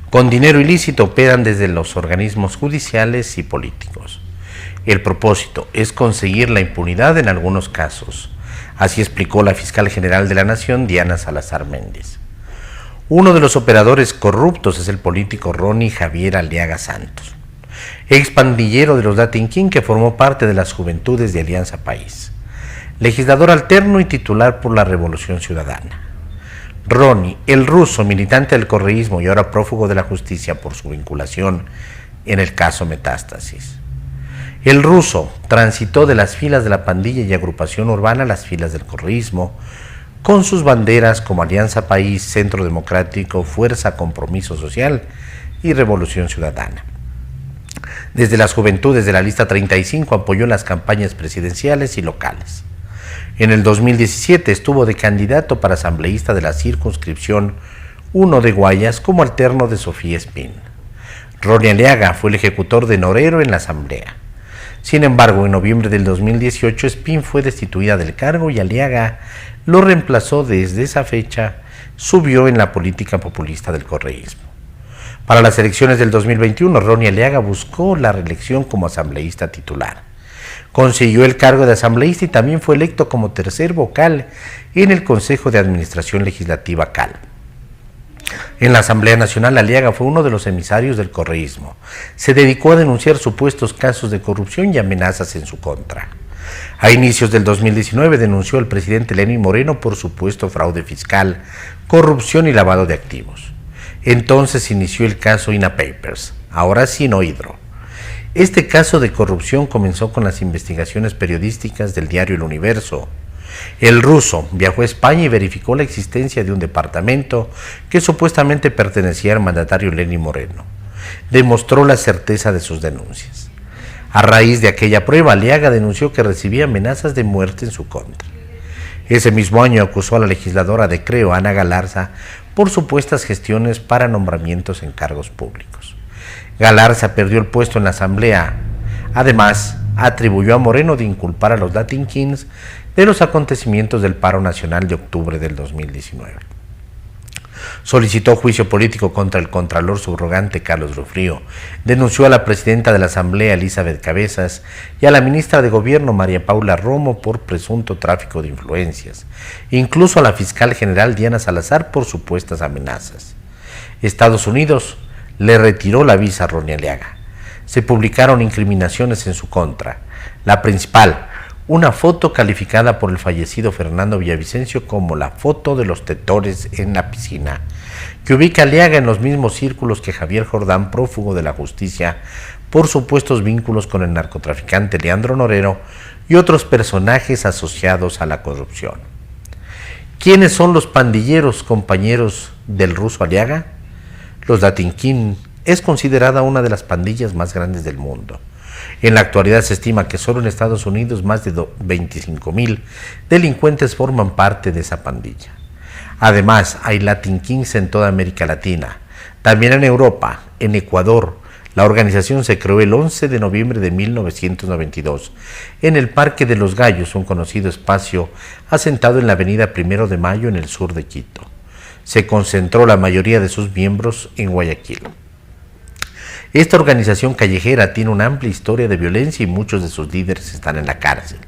Con dinero ilícito operan desde los organismos judiciales y políticos. El propósito es conseguir la impunidad en algunos casos. Así explicó la fiscal general de la Nación, Diana Salazar Méndez. Uno de los operadores corruptos es el político Ronnie Javier Aliaga Santos, ex pandillero de los Latin King, que formó parte de las Juventudes de Alianza País, legislador alterno y titular por la Revolución Ciudadana. Ronnie, el Ruso, militante del correísmo y ahora prófugo de la justicia por su vinculación en el caso Metástasis. El Ruso transitó de las filas de la pandilla y agrupación urbana a las filas del correísmo, con sus banderas como Alianza País, Centro Democrático, Fuerza Compromiso Social y Revolución Ciudadana. Desde las juventudes de la lista 35 apoyó las campañas presidenciales y locales. En el 2017 estuvo de candidato para asambleísta de la circunscripción 1 de Guayas como alterno de Sofía Espín. Ronnie Aliaga fue el ejecutor de Norero en la asamblea. Sin embargo, en noviembre del 2018, Espín fue destituida del cargo y Aliaga lo reemplazó. Desde esa fecha, subió en la política populista del correísmo. Para las elecciones del 2021, Ronnie Aliaga buscó la reelección como asambleísta titular. Consiguió el cargo de asambleísta y también fue electo como tercer vocal en el Consejo de Administración Legislativa CAL. En la Asamblea Nacional, Aliaga fue uno de los emisarios del correísmo. Se dedicó a denunciar supuestos casos de corrupción y amenazas en su contra. A inicios del 2019 denunció al presidente Lenín Moreno por supuesto fraude fiscal, corrupción y lavado de activos. Entonces inició el caso INA Papers, ahora Sinohydro. Este caso de corrupción comenzó con las investigaciones periodísticas del diario El Universo. El ruso viajó a España y verificó la existencia de un departamento que supuestamente pertenecía al mandatario Lenín Moreno. Demostró la certeza de sus denuncias. A raíz de aquella prueba, Aliaga denunció que recibía amenazas de muerte en su contra. Ese mismo año acusó a la legisladora de Creo, Ana Galarza, por supuestas gestiones para nombramientos en cargos públicos. Galarza perdió el puesto en la asamblea. Además, atribuyó a Moreno de inculpar a los Latin Kings de los acontecimientos del paro nacional de octubre del 2019. Solicitó juicio político contra el contralor subrogante Carlos Rufrío, denunció a la presidenta de la Asamblea Elizabeth Cabezas y a la ministra de Gobierno María Paula Romo por presunto tráfico de influencias, incluso a la fiscal general Diana Salazar por supuestas amenazas. Estados Unidos le retiró la visa a Ronnie Aliaga. Se publicaron incriminaciones en su contra. La principal, una foto calificada por el fallecido Fernando Villavicencio como la foto de los tetores en la piscina, que ubica a Aliaga en los mismos círculos que Javier Jordán, prófugo de la justicia por supuestos vínculos con el narcotraficante Leandro Norero y otros personajes asociados a la corrupción. ¿Quiénes son los pandilleros compañeros del ruso Aliaga? Los Latin King es considerada una de las pandillas más grandes del mundo. En la actualidad se estima que solo en Estados Unidos más de 25,000 delincuentes forman parte de esa pandilla. Además, hay Latin Kings en toda América Latina. También en Europa, en Ecuador. La organización se creó el 11 de noviembre de 1992 en el Parque de los Gallos, un conocido espacio asentado en la avenida 1 de Mayo en el sur de Quito. Se concentró la mayoría de sus miembros en Guayaquil. Esta organización callejera tiene una amplia historia de violencia y muchos de sus líderes están en la cárcel.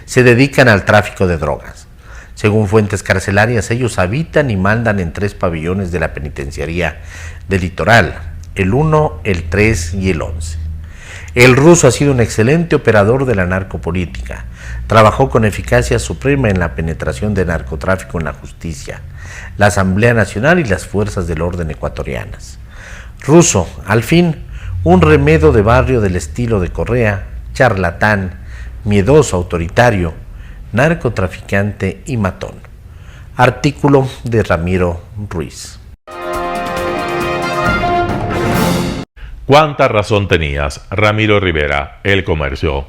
Se dedican al tráfico de drogas. Según fuentes carcelarias, ellos habitan y mandan en 3 pabellones de la penitenciaría del Litoral, el 1, el 3 y el 11. El ruso ha sido un excelente operador de la narcopolítica. Trabajó con eficacia suprema en la penetración de narcotráfico en la justicia, la Asamblea Nacional y las fuerzas del orden ecuatorianas. Ruso, al fin, un remedo de barrio del estilo de Correa, charlatán, miedoso, autoritario, narcotraficante y matón. Artículo de Ramiro Ruiz. ¿Cuánta razón tenías? Ramiro Rivera, El Comercio.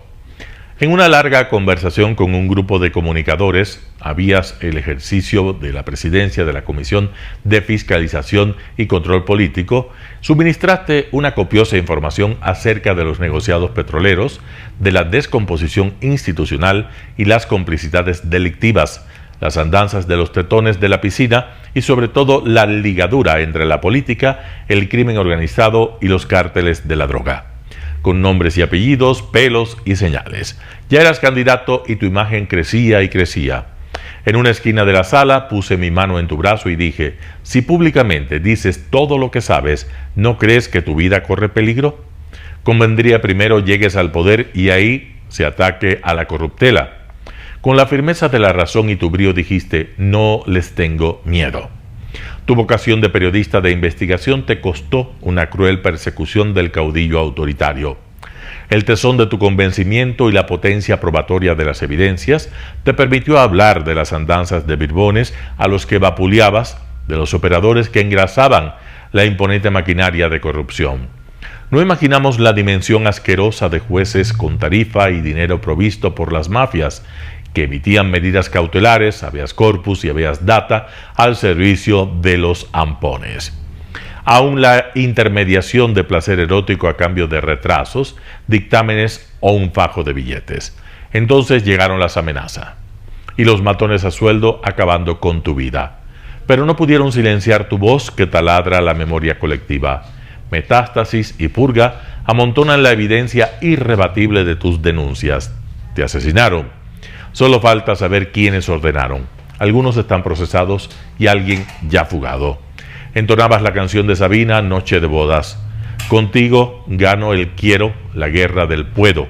En una larga conversación con un grupo de comunicadores, habías el ejercicio de la presidencia de la Comisión de Fiscalización y Control Político, suministraste una copiosa información acerca de los negociados petroleros, de la descomposición institucional y las complicidades delictivas, las andanzas de los tetones de la piscina y sobre todo la ligadura entre la política, el crimen organizado y los cárteles de la droga. Con nombres y apellidos, pelos y señales. Ya eras candidato y tu imagen crecía y crecía. En una esquina de la sala puse mi mano en tu brazo y dije, si públicamente dices todo lo que sabes, ¿no crees que tu vida corre peligro? Convendría primero llegues al poder y ahí se ataque a la corruptela. Con la firmeza de la razón y tu brío dijiste, no les tengo miedo. Tu vocación de periodista de investigación te costó una cruel persecución del caudillo autoritario. El tesón de tu convencimiento y la potencia probatoria de las evidencias te permitió hablar de las andanzas de Birbones a los que vapuleabas, de los operadores que engrasaban la imponente maquinaria de corrupción. No imaginamos la dimensión asquerosa de jueces con tarifa y dinero provisto por las mafias, que emitían medidas cautelares, habeas corpus y habeas data al servicio de los ampones. Aún la intermediación de placer erótico a cambio de retrasos, dictámenes o un fajo de billetes. Entonces llegaron las amenazas y los matones a sueldo acabando con tu vida. Pero no pudieron silenciar tu voz que taladra la memoria colectiva. Metástasis y Purga amontonan la evidencia irrebatible de tus denuncias. Te asesinaron. Solo falta saber quiénes ordenaron. Algunos están procesados y alguien ya fugado. Entonabas la canción de Sabina, Noche de Bodas. Contigo gano el quiero, la guerra del puedo.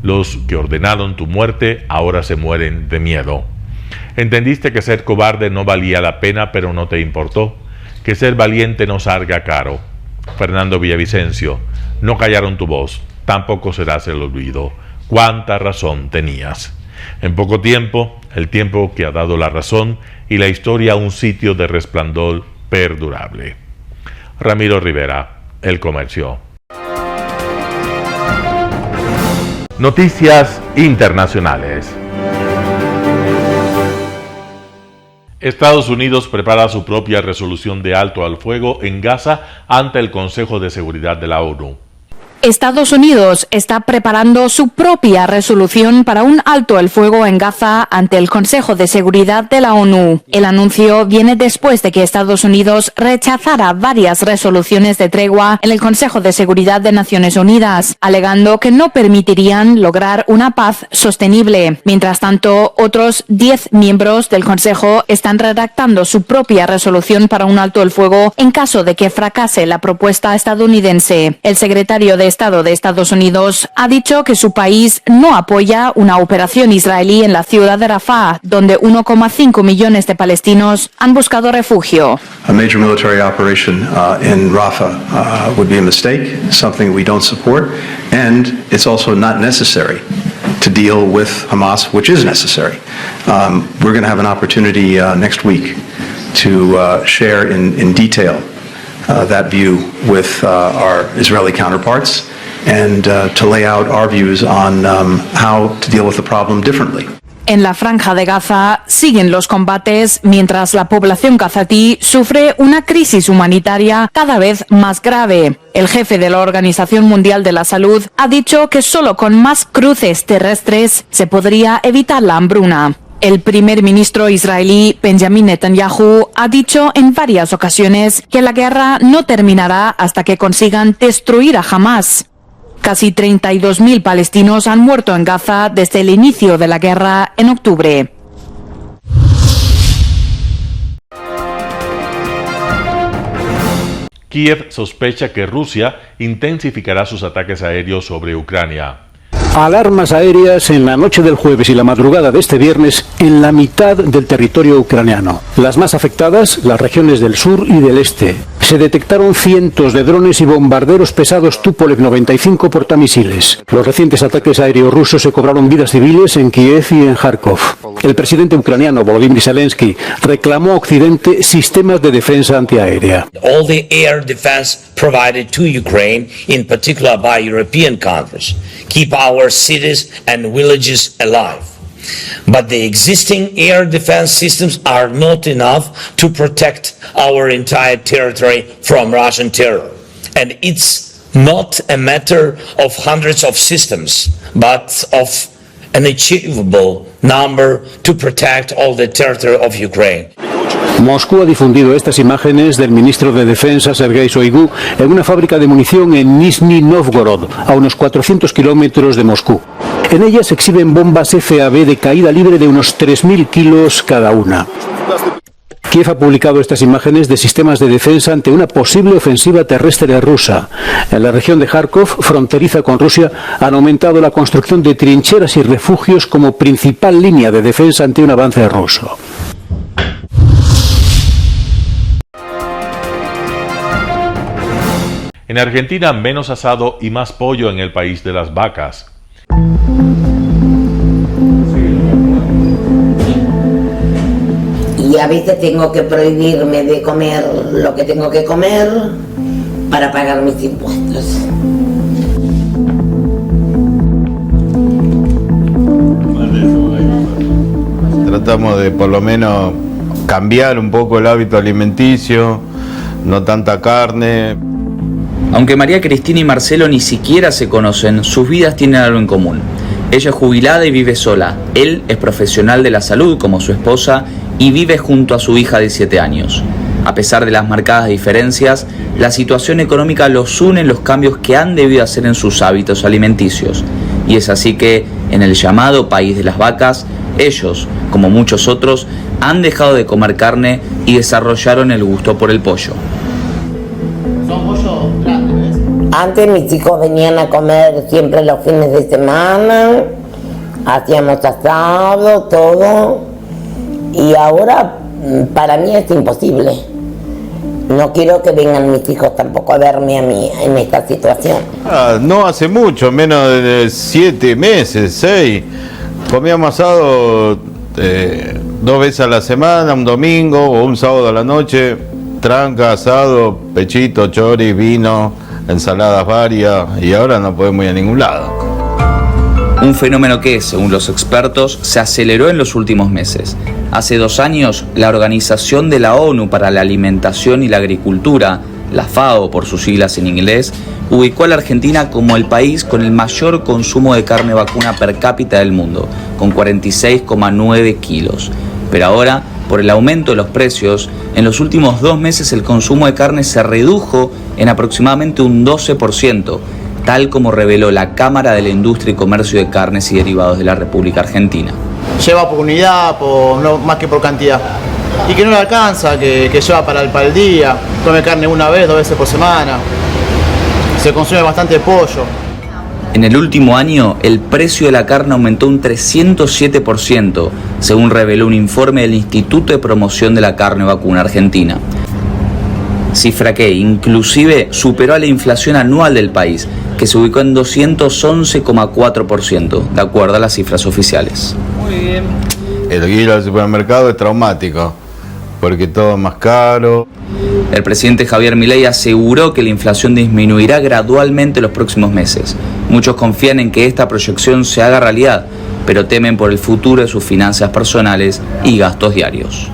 Los que ordenaron tu muerte ahora se mueren de miedo. Entendiste que ser cobarde no valía la pena, pero no te importó. Que ser valiente nos salga caro. Fernando Villavicencio, no callaron tu voz, tampoco serás el olvido. Cuánta razón tenías. En poco tiempo, el tiempo que ha dado la razón y la historia a un sitio de resplandor perdurable. Ramiro Rivera, El Comercio. Noticias internacionales. Estados Unidos prepara su propia resolución de alto al fuego en Gaza ante el Consejo de Seguridad de la ONU. Estados Unidos está preparando su propia resolución para un alto el fuego en Gaza ante el Consejo de Seguridad de la ONU. El anuncio viene después de que Estados Unidos rechazara varias resoluciones de tregua en el Consejo de Seguridad de Naciones Unidas, alegando que no permitirían lograr una paz sostenible. Mientras tanto, otros 10 miembros del Consejo están redactando su propia resolución para un alto el fuego en caso de que fracase la propuesta estadounidense. El secretario de Estado de Estados Unidos ha dicho que su país no apoya una operación israelí en la ciudad de Rafah, donde 1,5 millones de palestinos han buscado refugio. A major military operation in Rafah would be a mistake, something we don't support, and it's also not necessary to deal with Hamas, which is necessary. We're going to have an opportunity next week to share in detail that view with our Israeli counterparts and to lay out our views on how to deal with the problem differently. En la franja de Gaza siguen los combates mientras la población gazatí sufre una crisis humanitaria cada vez más grave. El jefe de la Organización Mundial de la Salud ha dicho que solo con más cruces terrestres se podría evitar la hambruna. El primer ministro israelí Benjamin Netanyahu ha dicho en varias ocasiones que la guerra no terminará hasta que consigan destruir a Hamas. Casi 32.000 palestinos han muerto en Gaza desde el inicio de la guerra en octubre. Kiev sospecha que Rusia intensificará sus ataques aéreos sobre Ucrania. Alarmas aéreas en la noche del jueves y la madrugada de este viernes en la mitad del territorio ucraniano. Las más afectadas, las regiones del sur y del este. Se detectaron cientos de drones y bombarderos pesados Tupolev 95 portamisiles. Los recientes ataques aéreos rusos se cobraron vidas civiles en Kiev y en Kharkov. El presidente ucraniano Volodymyr Zelensky reclamó a Occidente sistemas de defensa antiaérea. All the air defense provided to Ukraine, in particular by European countries, keep our cities and villages alive. But the existing air defense systems are not enough to protect our entire territory from Russian terror. And it's not a matter of hundreds of systems, but of an achievable number to protect all the territory of Ukraine. Moscú ha difundido estas imágenes del ministro de Defensa Sergei Shoigu en una fábrica de munición en Nizhny Novgorod, a unos 400 kilómetros de Moscú. En ellas se exhiben bombas FAB de caída libre de unos 3.000 kilos cada una. Kiev ha publicado estas imágenes de sistemas de defensa ante una posible ofensiva terrestre rusa. En la región de Kharkov, fronteriza con Rusia, han aumentado la construcción de trincheras y refugios como principal línea de defensa ante un avance ruso. En Argentina, menos asado y más pollo en el país de las vacas. Y a veces tengo que prohibirme de comer lo que tengo que comer para pagar mis impuestos. Tratamos de por lo menos cambiar un poco el hábito alimenticio, no tanta carne. Aunque María Cristina y Marcelo ni siquiera se conocen, sus vidas tienen algo en común. Ella es jubilada y vive sola. Él es profesional de la salud como su esposa y vive junto a su hija de 7 años. A pesar de las marcadas diferencias, la situación económica los une en los cambios que han debido hacer en sus hábitos alimenticios. Y es así que, en el llamado país de las vacas, ellos, como muchos otros, han dejado de comer carne y desarrollaron el gusto por el pollo. Son pollos grandes. Antes mis hijos venían a comer siempre los fines de semana, hacíamos asado, todo, y ahora para mí es imposible. No quiero que vengan mis hijos tampoco a verme a mí en esta situación. No hace mucho, menos de 7 meses, 6. Comíamos asado 2 veces a la semana, un domingo o un sábado a la noche. Tranca, asado, pechito, chori, vino, ensaladas varias, y ahora no podemos ir a ningún lado. Un fenómeno que, según los expertos, se aceleró en los últimos meses. Hace 2 años, la Organización de la ONU para la Alimentación y la Agricultura, la FAO por sus siglas en inglés, ubicó a la Argentina como el país con el mayor consumo de carne vacuna per cápita del mundo, con 46,9 kilos. Pero ahora, por el aumento de los precios, en los últimos 2 meses el consumo de carne se redujo en aproximadamente un 12%, tal como reveló la Cámara de la Industria y Comercio de Carnes y Derivados de la República Argentina. Lleva por unidad, no más que por cantidad. Y que no le alcanza, que lleva para el día, come carne 1 vez, 2 veces por semana. Se consume bastante pollo. En el último año, el precio de la carne aumentó un 307%, según reveló un informe del Instituto de Promoción de la Carne Vacuna Argentina. Cifra que inclusive superó a la inflación anual del país, que se ubicó en 211,4%, de acuerdo a las cifras oficiales. Muy bien. El ir al supermercado es traumático, porque todo es más caro. El presidente Javier Milei aseguró que la inflación disminuirá gradualmente en los próximos meses. Muchos confían en que esta proyección se haga realidad, pero temen por el futuro de sus finanzas personales y gastos diarios.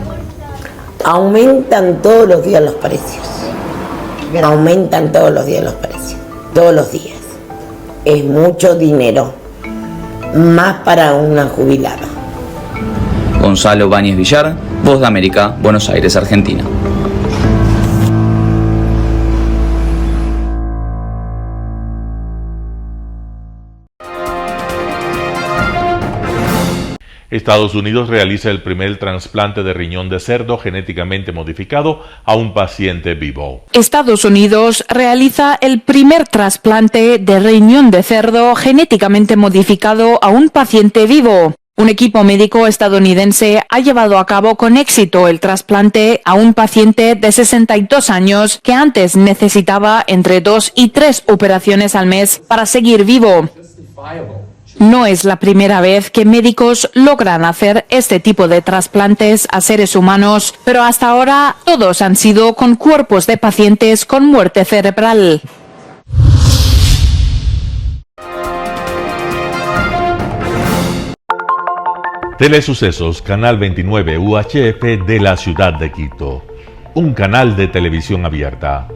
Aumentan todos los días los precios. Aumentan todos los días los precios. Todos los días. Es mucho dinero. Más para una jubilada. Gonzalo Báñez Villar, Voz de América, Buenos Aires, Argentina. Estados Unidos realiza el primer trasplante de riñón de cerdo genéticamente modificado a un paciente vivo. Estados Unidos realiza el primer trasplante de riñón de cerdo genéticamente modificado a un paciente vivo. Un equipo médico estadounidense ha llevado a cabo con éxito el trasplante a un paciente de 62 años que antes necesitaba entre 2 y 3 operaciones al mes para seguir vivo. No es la primera vez que médicos logran hacer este tipo de trasplantes a seres humanos, pero hasta ahora todos han sido con cuerpos de pacientes con muerte cerebral. Telesucesos, Canal 29 UHF de la ciudad de Quito. Un canal de televisión abierta,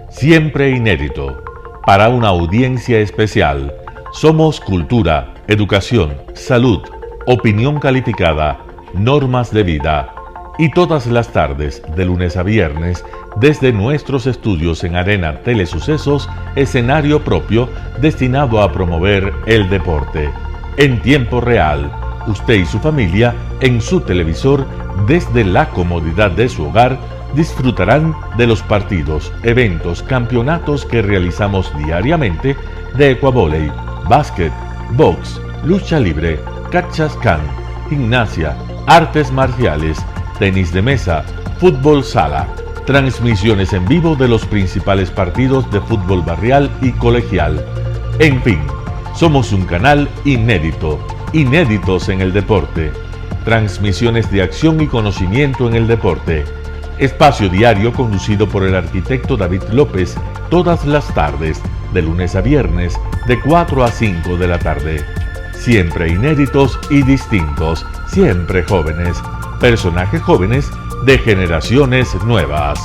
siempre inédito, para una audiencia especial. Somos cultura, educación, salud, opinión calificada, normas de vida. Y todas las tardes, de lunes a viernes, desde nuestros estudios en Arena Telesucesos, escenario propio destinado a promover el deporte. En tiempo real, usted y su familia, en su televisor, desde la comodidad de su hogar, disfrutarán de los partidos, eventos, campeonatos que realizamos diariamente de ecuavóley, básquet, box, lucha libre, cachascán, gimnasia, artes marciales, tenis de mesa, fútbol sala. transmisiones en vivo de los principales partidos de fútbol barrial y colegial. En fin, somos un canal inédito, inéditos en el deporte. Transmisiones de acción y conocimiento en el deporte. Espacio diario conducido por el arquitecto David López todas las tardes, de lunes a viernes, de 4 a 5 de la tarde. Siempre inéditos y distintos, siempre jóvenes. Personajes jóvenes de generaciones nuevas.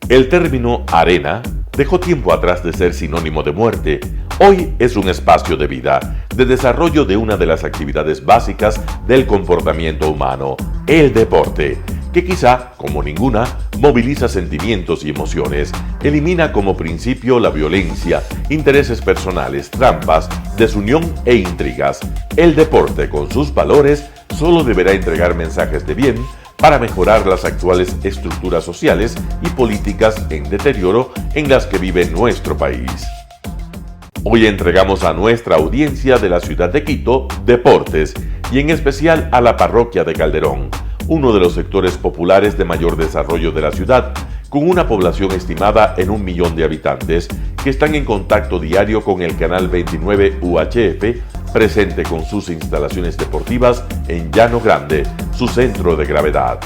El término arena dejó tiempo atrás de ser sinónimo de muerte. Hoy es un espacio de vida, de desarrollo de una de las actividades básicas del comportamiento humano, el deporte, que quizá, como ninguna, moviliza sentimientos y emociones, elimina como principio la violencia, intereses personales, trampas, desunión e intrigas. El deporte, con sus valores, solo deberá entregar mensajes de bien para mejorar las actuales estructuras sociales y políticas en deterioro en las que vive nuestro país. Hoy entregamos a nuestra audiencia de la ciudad de Quito deportes y en especial a la parroquia de Calderón, uno de los sectores populares de mayor desarrollo de la ciudad, con una población estimada en 1 millón de habitantes que están en contacto diario con el canal 29 UHF, presente con sus instalaciones deportivas en Llano Grande, su centro de gravedad.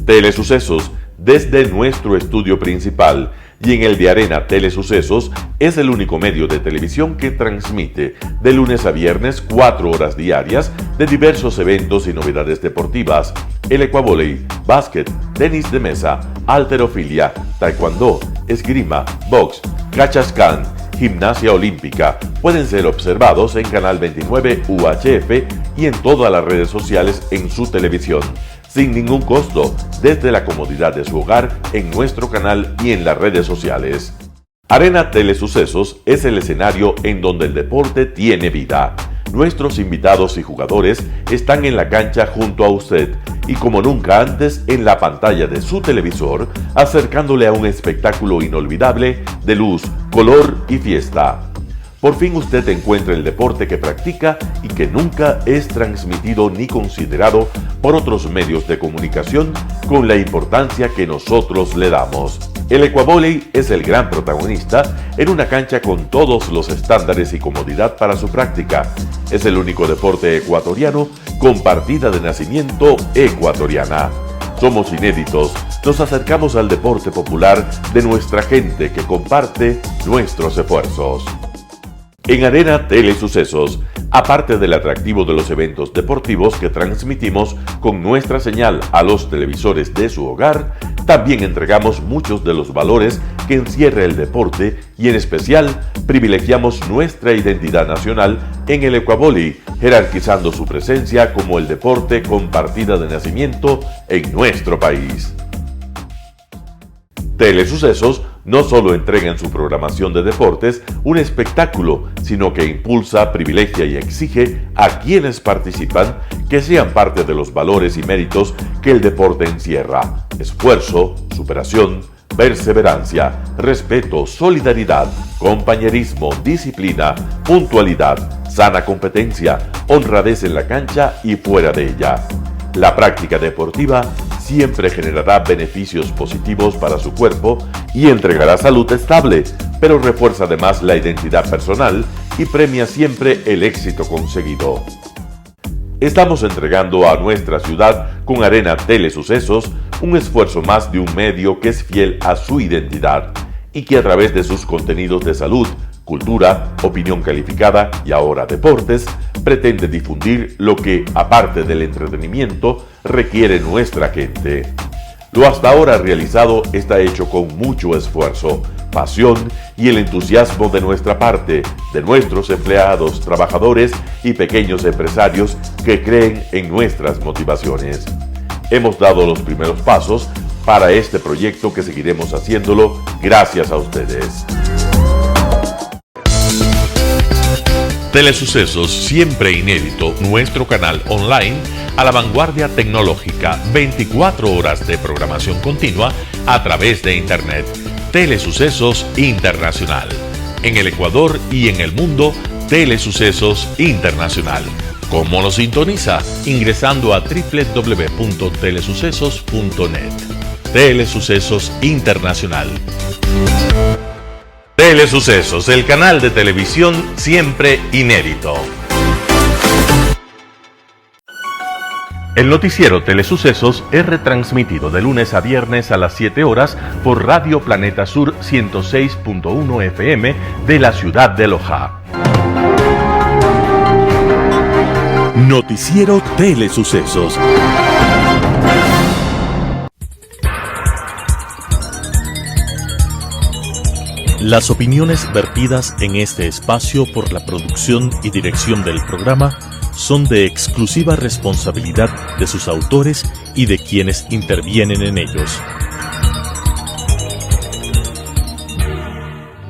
Telesucesos, desde nuestro estudio principal y en el de Arena Telesucesos, es el único medio de televisión que transmite de lunes a viernes 4 horas diarias de diversos eventos y novedades deportivas: el ecuavóley, básquet, tenis de mesa, halterofilia, taekwondo, esgrima, box, cachascán, gimnasia olímpica. Pueden ser observados en Canal 29 UHF y en todas las redes sociales en su televisión, sin ningún costo, desde la comodidad de su hogar, en nuestro canal y en las redes sociales. Arena Telesucesos es el escenario en donde el deporte tiene vida. Nuestros invitados y jugadores están en la cancha junto a usted y como nunca antes en la pantalla de su televisor, acercándole a un espectáculo inolvidable de luz, color y fiesta. Por fin usted encuentra el deporte que practica y que nunca es transmitido ni considerado por otros medios de comunicación con la importancia que nosotros le damos. El ecuavóley es el gran protagonista en una cancha con todos los estándares y comodidad para su práctica. Es el único deporte ecuatoriano con partida de nacimiento ecuatoriana. Somos inéditos, nos acercamos al deporte popular de nuestra gente que comparte nuestros esfuerzos. En Arena Telesucesos, aparte del atractivo de los eventos deportivos que transmitimos con nuestra señal a los televisores de su hogar, también entregamos muchos de los valores que encierra el deporte y en especial privilegiamos nuestra identidad nacional en el ecuavóley, jerarquizando su presencia como el deporte con partida de nacimiento en nuestro país. Telesucesos no solo entrega en su programación de deportes un espectáculo, sino que impulsa, privilegia y exige a quienes participan que sean parte de los valores y méritos que el deporte encierra: esfuerzo, superación, perseverancia, respeto, solidaridad, compañerismo, disciplina, puntualidad, sana competencia, honradez en la cancha y fuera de ella. La práctica deportiva siempre generará beneficios positivos para su cuerpo y entregará salud estable, pero refuerza además la identidad personal y premia siempre el éxito conseguido. Estamos entregando a nuestra ciudad con Arena Telesucesos un esfuerzo más de un medio que es fiel a su identidad y que a través de sus contenidos de salud, cultura, opinión calificada y ahora deportes, pretende difundir lo que, aparte del entretenimiento, requiere nuestra gente. Lo hasta ahora realizado está hecho con mucho esfuerzo, pasión y el entusiasmo de nuestra parte, de nuestros empleados, trabajadores y pequeños empresarios que creen en nuestras motivaciones. Hemos dado los primeros pasos para este proyecto que seguiremos haciéndolo gracias a ustedes. Telesucesos, siempre inédito, nuestro canal online a la vanguardia tecnológica, 24 horas de programación continua a través de Internet. Telesucesos Internacional. En el Ecuador y en el mundo, Telesucesos Internacional. ¿Cómo lo sintoniza? Ingresando a www.telesucesos.net. Telesucesos Internacional. Telesucesos, el canal de televisión siempre inédito. El noticiero Telesucesos es retransmitido de lunes a viernes a las 7 horas por Radio Planeta Sur 106.1 FM de la ciudad de Loja. Noticiero Telesucesos. Las opiniones vertidas en este espacio por la producción y dirección del programa son de exclusiva responsabilidad de sus autores y de quienes intervienen en ellos.